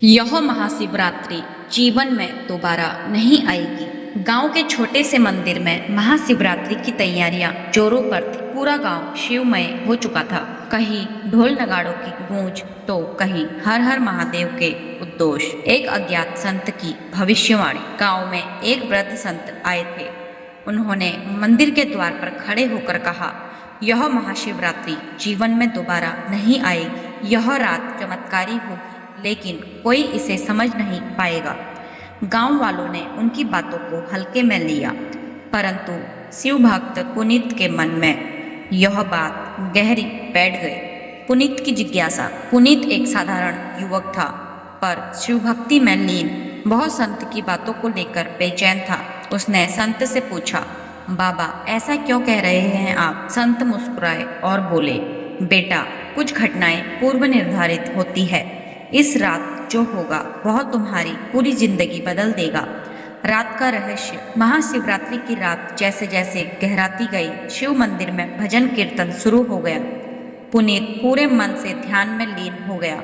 यह महाशिवरात्रि जीवन में दोबारा नहीं आएगी। गांव के छोटे से मंदिर में महाशिवरात्रि की तैयारियां जोरों पर थी। पूरा गांव शिवमय हो चुका था। कहीं ढोल नगाड़ों की गूंज तो कहीं हर हर महादेव के उद्घोष। एक अज्ञात संत की भविष्यवाणी। गांव में एक वृद्ध संत आए थे। उन्होंने मंदिर के द्वार पर खड़े होकर कहा, यह महाशिवरात्रि जीवन में दोबारा नहीं आएगी। यह रात चमत्कारी होगी, लेकिन कोई इसे समझ नहीं पाएगा। गांव वालों ने उनकी बातों को हल्के में लिया, परंतु शिव भक्त पुनीत के मन में यह बात गहरी बैठ गई। पुनीत की जिज्ञासा। पुनीत एक साधारण युवक था, पर शिव भक्ति में लीन। वह संत की बातों को लेकर बेचैन था। उसने संत से पूछा, बाबा ऐसा क्यों कह रहे हैं आप? संत मुस्कुराए और बोले, बेटा कुछ घटनाएं पूर्व निर्धारित होती है। इस रात जो होगा वह तुम्हारी पूरी जिंदगी बदल देगा। रात का रहस्य। महाशिवरात्रि की रात जैसे जैसे गहराती गई, शिव मंदिर में भजन कीर्तन शुरू हो गया। पुनीत पूरे मन से ध्यान में लीन हो गया।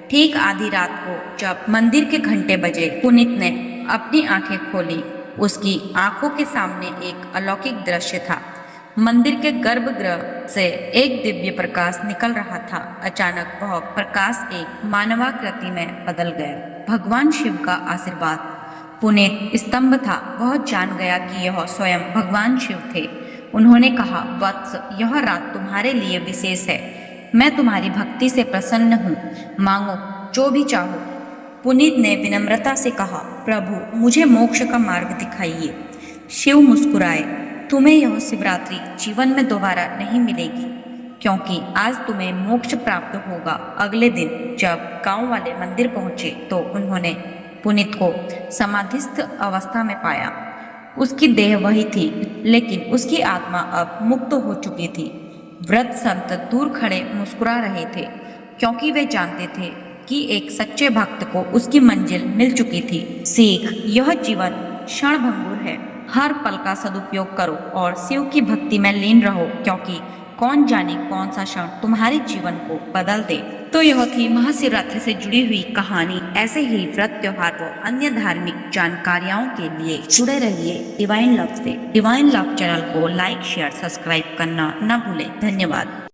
ठीक आधी रात को जब मंदिर के घंटे बजे, पुनीत ने अपनी आंखें खोली। उसकी आंखों के सामने एक अलौकिक दृश्य था। मंदिर के गर्भगृह से एक दिव्य प्रकाश निकल रहा था। अचानक वह प्रकाश एक मानवाकृति में बदल गया। भगवान शिव का आशीर्वाद। पुनीत स्तंभ था। वह जान गया कि यह स्वयं भगवान शिव थे। उन्होंने कहा, वत्स, यह रात तुम्हारे लिए विशेष है। मैं तुम्हारी भक्ति से प्रसन्न हूँ। मांगो जो भी चाहो। पुनीत ने विनम्रता से कहा, प्रभु मुझे मोक्ष का मार्ग दिखाइए। शिव मुस्कुराए, तुम्हें यह शिवरात्रि जीवन में दोबारा नहीं मिलेगी, क्योंकि आज तुम्हें मोक्ष प्राप्त होगा। अगले दिन जब गांव वाले मंदिर पहुंचे तो उन्होंने पुनीत को समाधिस्थ अवस्था में पाया। उसकी देह वही थी, लेकिन उसकी आत्मा अब मुक्त हो चुकी थी। वृद्ध संत दूर खड़े मुस्कुरा रहे थे, क्योंकि वे जानते थे कि एक सच्चे भक्त को उसकी मंजिल मिल चुकी थी। सीख। यह जीवन क्षणभंगुर है। हर पल का सदुपयोग करो और शिव की भक्ति में लीन रहो, क्योंकि कौन जाने कौन सा क्षण तुम्हारे जीवन को बदल दे। तो यह थी महाशिवरात्रि से जुड़ी हुई कहानी। ऐसे ही व्रत, त्योहार व अन्य धार्मिक जानकारियों के लिए जुड़े रहिए डिवाइन लव से। डिवाइन लव चैनल को लाइक, शेयर, सब्सक्राइब करना न भूलें। धन्यवाद।